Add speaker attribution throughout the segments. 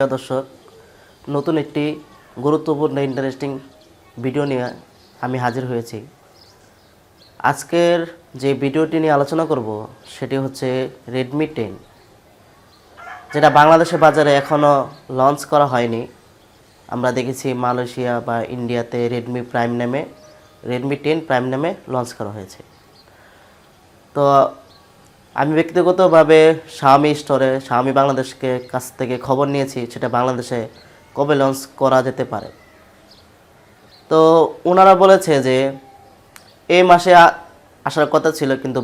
Speaker 1: প্রিয় দর্শক, নতুন একটি গুরুত্বপূর্ণ ইন্টারেস্টিং ভিডিও নিয়ে আমি হাজির হয়েছি। আজকের যে ভিডিওটি নিয়ে আলোচনা করব সেটি হচ্ছে রেডমি 10, যেটা বাংলাদেশের বাজারে এখনও লঞ্চ করা হয়নি। আমরা দেখেছি মালয়েশিয়া বা ইন্ডিয়াতে রেডমি 10 প্রাইম নামে লঞ্চ করা হয়েছে। তো আমি ব্যক্তিগতভাবে শাওমি বাংলাদেশকে কাছ থেকে খবর নিয়েছি সেটা বাংলাদেশে কবে লঞ্চ করা যেতে পারে। তো ওনারা বলেছে যে এই মাসে আসার কথা ছিল, কিন্তু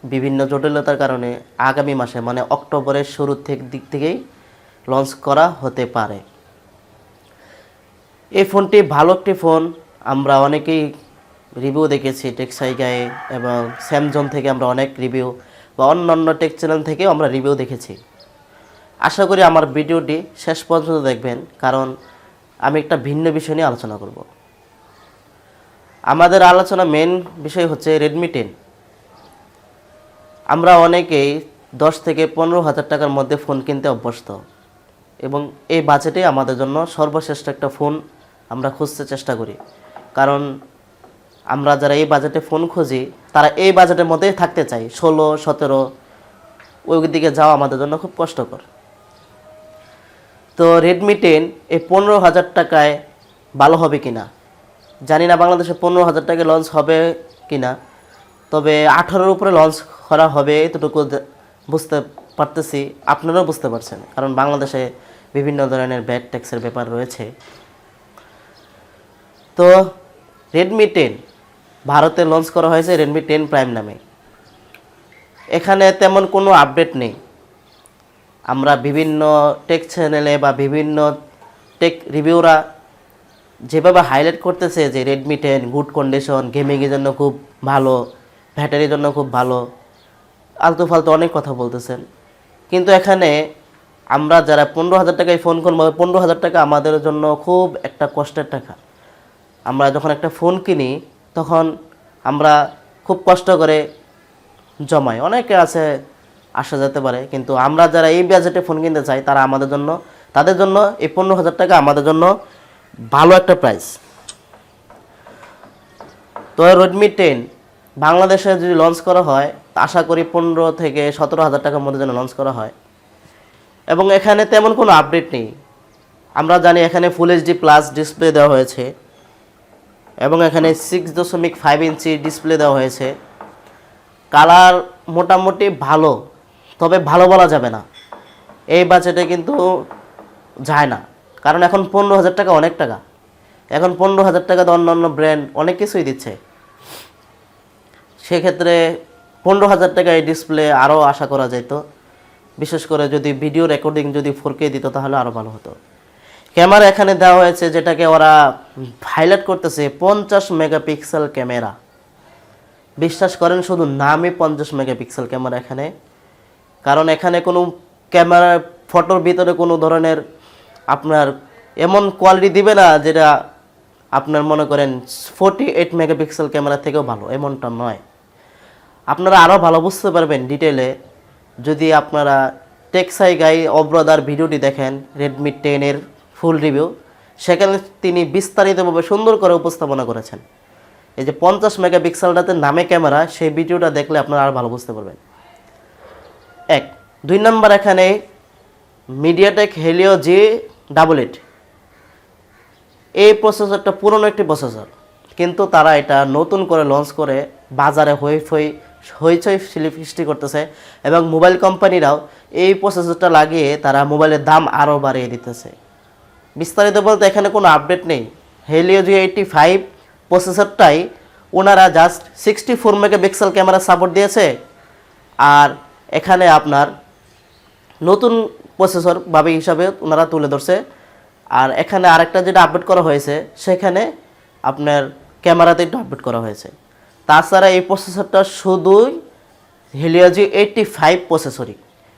Speaker 1: বিভিন্ন জটিলতার কারণে আগামী মাসে মানে অক্টোবরের শুরুর দিক থেকেই লঞ্চ করা হতে পারে। এই ফোনটি ভালো একটি ফোন, আমরা অনেকেই রিভিউ দেখেছি টেকসাই গায়ে এবং স্যামজোন থেকে আমরা অনেক রিভিউ বা অন্যান্য টেক চ্যানেল থেকেও আমরা রিভিউ দেখেছি। আশা করি আমার ভিডিওটি শেষ পর্যন্ত দেখবেন, কারণ আমি একটা ভিন্ন বিষয় নিয়ে আলোচনা করব। আমাদের আলোচনা মেন বিষয় হচ্ছে রেডমি 10। আমরা অনেকেই 10 থেকে 15,000 টাকার মধ্যে ফোন কিনতে অভ্যস্ত, এবং এই বাজেটে আমাদের জন্য সর্বশ্রেষ্ঠ একটা ফোন আমরা খুঁজতে চেষ্টা করি। কারণ আমরা যারা এই বাজেটে ফোন খুঁজি তারা এই বাজেটের মধ্যেই থাকতে চাই। 16-17 ওই দিকে যাওয়া আমাদের জন্য খুব কষ্টকর। তো রেডমি 10 এই 15,000 টাকায় ভালো হবে কিনা জানি না, বাংলাদেশে 15,000 টাকায় লঞ্চ হবে কিনা, তবে 18-র উপরে লঞ্চ করা হবে এতটুকু বুঝতে পারতেছি, আপনারাও বুঝতে পারছেন, কারণ বাংলাদেশে বিভিন্ন ধরনের ব্যাড ট্যাক্সের ব্যাপার রয়েছে। তো রেডমি 10 ভারতে লঞ্চ করা হয়েছে রেডমি 10 প্রাইম নামে। এখানে তেমন কোনো আপডেট নেই। আমরা বিভিন্ন টেক চ্যানেলে বা বিভিন্ন টেক রিভিউরা যেভাবে হাইলাইট করতেছে যে রেডমি 10 গুড কন্ডিশন, গেমিংয়ের জন্য খুব ভালো, ব্যাটারির জন্য খুব ভালো, আলতু ফালতু অনেক কথা বলতেছেন। কিন্তু এখানে আমরা যারা 15,000 টাকায় ফোন কিনবো, 15,000 টাকা আমাদের জন্য খুব একটা কষ্টের টাকা। আমরা যখন একটা ফোন কিনি তখন আমরা খুব কষ্ট করে জমাই, অনেকে আছে আসা যেতে পারে, কিন্তু আমরা যারা এই বাজেটে ফোন কিনতে চাই তাদের জন্য এই 15,000 টাকা আমাদের জন্য ভালো একটা প্রাইস। তো রেডমি 10 বাংলাদেশে যদি লঞ্চ করা হয় আশা করি 15 থেকে 17,000 টাকার মধ্যে যেন লঞ্চ করা হয়। এবং এখানে তেমন কোনো আপডেট নেই। আমরা জানি এখানে ফুল এইচডি প্লাস ডিসপ্লে দেওয়া হয়েছে এবং এখানে 6.5 ইঞ্চি ডিসপ্লে দেওয়া হয়েছে। কালার মোটামুটি ভালো, তবে ভালো বলা যাবে না, এই বাজেটে কিন্তু যায় না। কারণ এখন 15,000 টাকা অনেক টাকা। এখন 15,000 টাকাতে অন্যান্য ব্র্যান্ড অনেক কিছুই দিচ্ছে, সেক্ষেত্রে 15,000 টাকা এই ডিসপ্লে আরও আশা করা যেত। বিশেষ করে যদি ভিডিও রেকর্ডিং যদি 4K দিত তাহলে আরও ভালো হতো। ক্যামেরা এখানে দেওয়া হয়েছে, যেটাকে ওরা হাইলাইট করতেছে 50 মেগাপিক্সেল ক্যামেরা। বিশ্বাস করেন, শুধু নামই 50 মেগাপিক্সেল ক্যামেরা এখানে। কারণ এখানে কোনো ক্যামেরা ফটোর ভিতরে কোনো ধরনের আপনার এমন কোয়ালিটি দিবে না যেটা আপনার মনে করেন 48 মেগাপিক্সেল ক্যামেরা থেকেও ভালো, এমনটা নয়। আপনারা আরও ভালো বুঝতে পারবেন ডিটেলে যদি আপনারা টেকসাই গাই অব্রদার ভিডিওটি দেখেন, রেডমি 10-এর ফুল রিভিউ। সেখানে তিনি বিস্তারিতভাবে সুন্দর করে উপস্থাপনা করেছেন। এই যে 50 মেগাপিক্সেলটাতে নামে ক্যামেরা, সেই ভিডিওটা দেখলে আপনারা আরও ভালো বুঝতে পারবেন। 2 নম্বর, এখানে মিডিয়াটেক হেলিও G88, এই প্রসেসরটা পুরনো একটি প্রসেসর, কিন্তু তারা এটা নতুন করে লঞ্চ করে বাজারে হইচই সৃষ্টি করতেছে এবং মোবাইল কোম্পানিরাও এই প্রসেসরটা লাগিয়ে তারা মোবাইলের দাম আরও বাড়িয়ে দিতেছে। বিস্তারিত বলতে এখানে কোনো আপডেট নেই। হেলিও G85 প্রসেসরটাই ওনারা জাস্ট 64 মেগাপিক্সেল ক্যামেরা সাপোর্ট দিয়েছে, আর এখানে আপনার নতুন প্রসেসর ভাবে হিসাবে ওনারা তুলে ধরছে। আর এখানে আরেকটা যেটা আপডেট করা হয়েছে, সেখানে আপনার ক্যামেরাতে একটু আপডেট করা হয়েছে। তাছাড়া এই প্রসেসরটা শুধুই হেলিও G85 প্রসেসরই,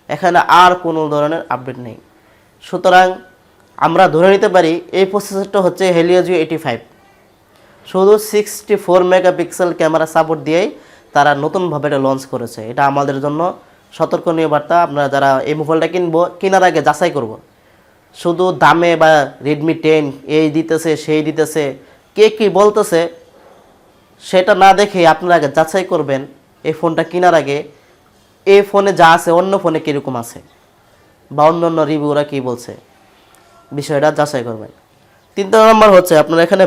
Speaker 1: এখানে আর কোনো ধরনের আপডেট নেই। সুতরাং আমরা ধরে নিতে পারি এই প্রসেসরটা হচ্ছে হেলিও G85, শুধু 64 মেগাপিক্সেল ক্যামেরা সাপোর্ট দিয়েই তারা নতুনভাবে এটা লঞ্চ করেছে। এটা আমাদের জন্য সতর্কনীয় বার্তা। আপনারা যারা এই মোবাইলটা কেনার আগে যাচাই করব শুধু দামে বা রেডমি 10 এই দিতেছে সেই দিতেছে কে কী বলতেছে সেটা না দেখে আপনারা আগে যাচাই করবেন এই ফোনটা কেনার আগে এই ফোনে যা আছে অন্য ফোনে কীরকম আছে বা অন্য অন্য রিভিউরা কী বলছে বিষয়টা যাচাই করবেন। 3 নম্বর হচ্ছে আপনার এখানে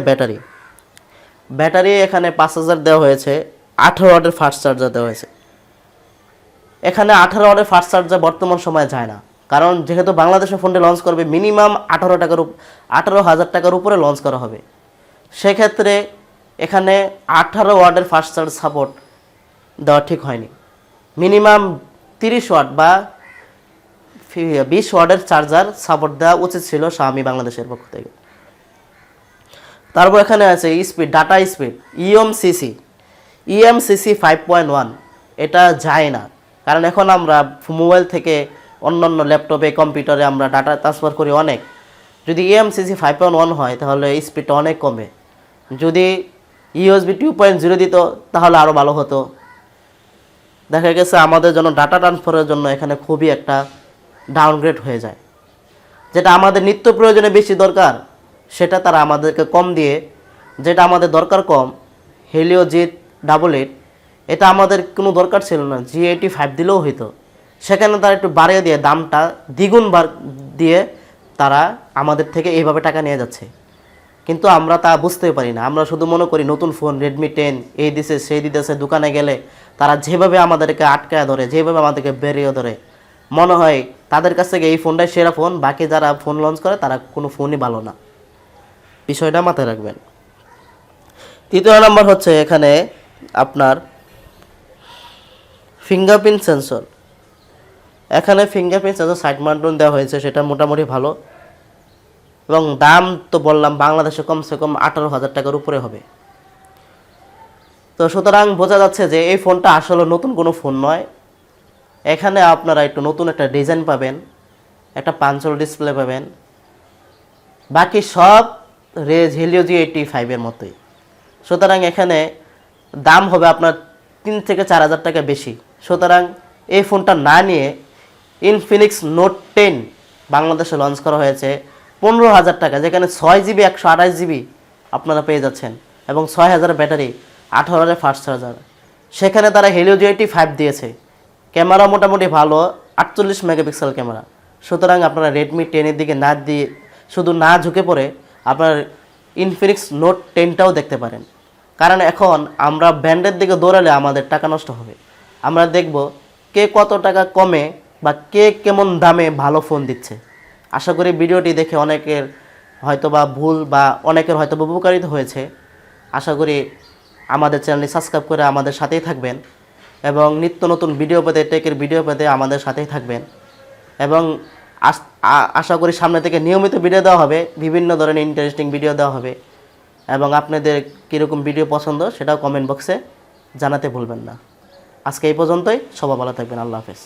Speaker 1: ব্যাটারি এখানে 5000 দেওয়া হয়েছে, 18 ওয়াটের ফাস্ট চার্জার দেওয়া হয়েছে। এখানে 18 ওয়াটের ফাস্ট চার্জার বর্তমান সময়ে যায় না, কারণ যেহেতু বাংলাদেশে ফোনটি লঞ্চ করবে মিনিমাম 18,000 টাকার উপরে লঞ্চ করা হবে। সেক্ষেত্রে এখানে 18 ওয়াটের ফাস্ট চার্জ সাপোর্ট দেওয়া ঠিক হয়নি। মিনিমাম 30 ওয়াট বা 20 ওয়াটের চার্জার সাপোর্ট দেওয়া উচিত ছিল Xiaomi বাংলাদেশের পক্ষ থেকে। তারপর এখানে আছে ডাটা স্পিড EMCC 5.1, এটা যায় না, কারণ এখন আমরা মোবাইল থেকে অন্যান্য ল্যাপটপে কম্পিউটারে আমরা ডাটা ট্রান্সফার করি অনেক। যদি EMCC 5.1 হয় তাহলে স্পিডটা অনেক কমে। যদি USB 2.0 দিত তাহলে আরও ভালো হতো। দেখা গেছে আমাদের জন্য ডাটা ট্রান্সফারের জন্য এখানে খুবই একটা ডাউনগ্রেড হয়ে যায়। যেটা আমাদের নিত্য প্রয়োজনে বেশি দরকার সেটা তারা আমাদেরকে কম দিয়ে, যেটা আমাদের দরকার কম হেলিও G88, এটা আমাদের কোনো দরকার ছিল না, G85 দিলেও হইতো। সেখানে তারা একটু বাড়িয়ে দিয়ে দামটা দ্বিগুণ দিয়ে তারা আমাদের থেকে এইভাবে টাকা নিয়ে যাচ্ছে, কিন্তু আমরা তা বুঝতেই পারি না। আমরা শুধু মনে করি নতুন ফোন রেডমি 10 এই দিছে সেই দিতেছে। দোকানে গেলে তারা যেভাবে আমাদেরকে আটকায় ধরে, যেভাবে আমাদেরকে বেরিয়ে ধরে, মনে হয় তাদের কাছ থেকে এই ফোনটাই সেরা ফোন, বাকি যারা ফোন লঞ্চ করে তারা কোনো ফোনই ভালো না। বিষয়টা মাথায় রাখবেন। 3 নম্বর হচ্ছে এখানে আপনার ফিঙ্গারপ্রিন্ট সেন্সর। এখানে ফিঙ্গারপ্রিন্ট সেন্সর সাইড মাউন্ট দেওয়া হয়েছে, সেটা মোটামুটি ভালো, এবং দাম তো বললাম বাংলাদেশে কমসে কম 18,000 টাকার উপরে হবে। তো সুতরাং বোঝা যাচ্ছে যে এই ফোনটা আসলে নতুন কোনো ফোন নয়। এখানে আপনারা একটু নতুন একটা ডিজাইন পাবেন, একটা পাঞ্চল ডিসপ্লে পাবেন, বাকি সব হেলিও G85 এর মতোই। সুতরাং এখানে দাম হবে আপনার 3 থেকে 4,000 টাকা বেশি। সুতরাং এই ফোনটা না নিয়ে ইনফিনিক্স নোট 10 বাংলাদেশে লঞ্চ করা হয়েছে 15,000 টাকা, যেখানে 6GB 128GB আপনারা পেয়ে যাচ্ছেন, এবং 6,000 ব্যাটারি, 18 ফাস্ট চার্জার। সেখানে তারা হেলিও G85 দিয়েছে, ক্যামেরা মোটামুটি ভালো, 48 মেগাপিক্সেল ক্যামেরা। সুতরাং আপনারা রেডমি 10 দিকে না দিয়ে শুধু না ঝুঁকে পড়ে আপনার ইনফিনিক্স নোট 10টাও দেখতে পারেন। কারণ এখন আমরা ব্র্যান্ডের দিকে দৌড়ালে আমাদের টাকা নষ্ট হবে। আমরা দেখব কে কত টাকা কমে বা কে কেমন দামে ভালো ফোন দিচ্ছে। আশা করি ভিডিওটি দেখে অনেকের হয়তোবা ভুল বা অনেকের হয়তোবা উপকারিত হয়েছে। আশা করি আমাদের চ্যানেলটি সাবস্ক্রাইব করে আমাদের সাথেই থাকবেন, এবং নিত্য নতুন ভিডিও পেতে, টেকের ভিডিও পেতে আমাদের সাথেই থাকবেন। এবং আশা করি সামনে থেকে নিয়মিত ভিডিও দেওয়া হবে, বিভিন্ন ধরনের ইন্টারেস্টিং ভিডিও দেওয়া হবে, এবং আপনাদের কীরকম ভিডিও পছন্দ সেটাও কমেন্ট বক্সে জানাতে ভুলবেন না। আজকে এই পর্যন্তই, সবাই ভালো থাকবেন। আল্লাহ হাফেজ।